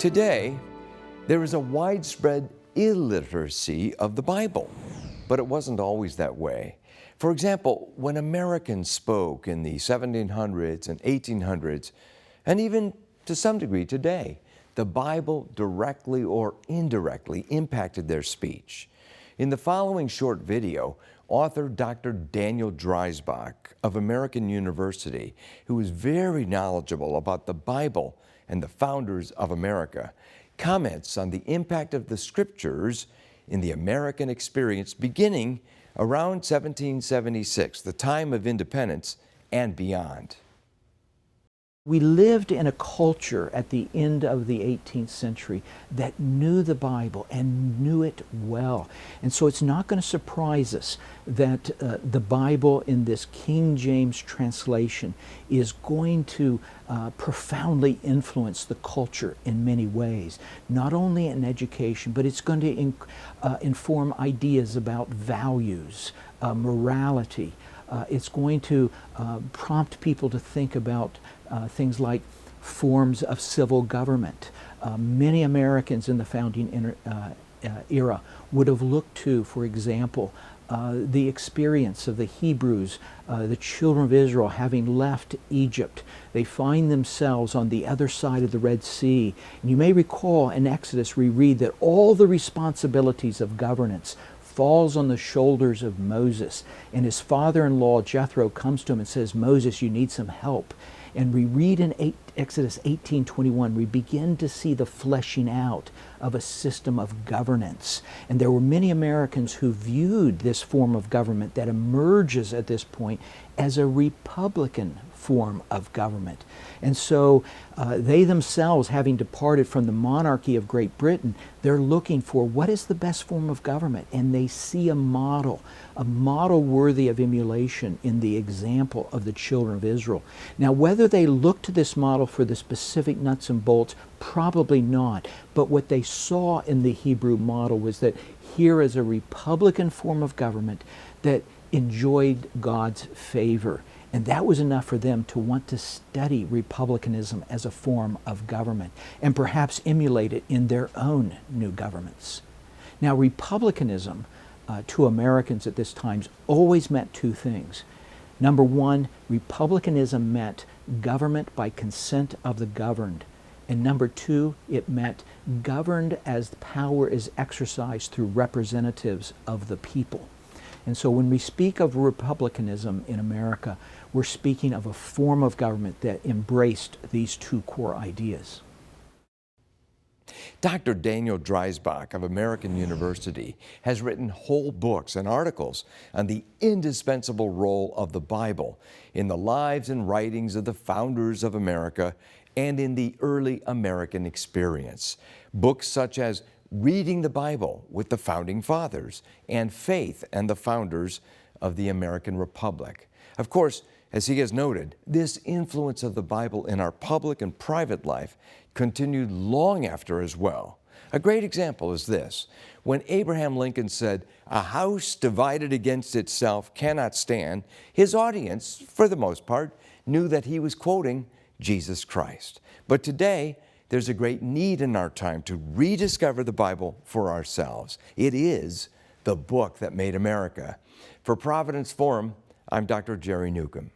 Today, there is a widespread illiteracy of the Bible, but it wasn't always that way. For example, when Americans spoke in the 1700s and 1800s, and even to some degree today, the Bible directly or indirectly impacted their speech. In the following short video, author Dr. Daniel Dreisbach of American University, who is very knowledgeable about the Bible and the founders of America, comments on the impact of the Scriptures in the American experience beginning around 1776, the time of independence, and beyond. We lived in a culture at the end of the 18th century that knew the Bible and knew it well. And so it's not going to surprise us that the Bible in this King James translation is going to profoundly influence the culture in many ways. Not only in education, but it's going to inform ideas about values, morality. It's going to prompt people to think about things like forms of civil government. Many Americans in the founding era would have looked to, for example, the experience of the Hebrews, the children of Israel having left Egypt. They find themselves on the other side of the Red Sea. And you may recall in Exodus we read that all the responsibilities of governance falls on the shoulders of Moses. And his father-in-law Jethro comes to him and says, "Moses, you need some help." And we read in Exodus 18:21, we begin to see the fleshing out of a system of governance. And there were many Americans who viewed this form of government that emerges at this point as a Republican form of government. And so they themselves, having departed from the monarchy of Great Britain, they're looking for what is the best form of government. And they see a model worthy of emulation in the example of the children of Israel. Now, whether they look to this model for the specific nuts and bolts, probably not. But what they saw in the Hebrew model was that here is a Republican form of government that enjoyed God's favor. And that was enough for them to want to study republicanism as a form of government and perhaps emulate it in their own new governments. Now, republicanism to Americans at this time always meant two things. Number one, republicanism meant government by consent of the governed. And number two, it meant governed as power is exercised through representatives of the people. And so when we speak of republicanism in America, we're speaking of a form of government that embraced these two core ideas. Dr. Daniel Dreisbach of American University has written whole books and articles on the indispensable role of the Bible in the lives and writings of the founders of America and in the early American experience. Books such as Reading the Bible with the Founding Fathers and Faith and the Founders of the American Republic. Of course, as he has noted, this influence of the Bible in our public and private life continued long after as well. A great example is this: when Abraham Lincoln said, "A house divided against itself cannot stand," his audience, for the most part, knew that he was quoting Jesus Christ. But today, there's a great need in our time to rediscover the Bible for ourselves. It is the book that made America. For Providence Forum, I'm Dr. Jerry Newcomb.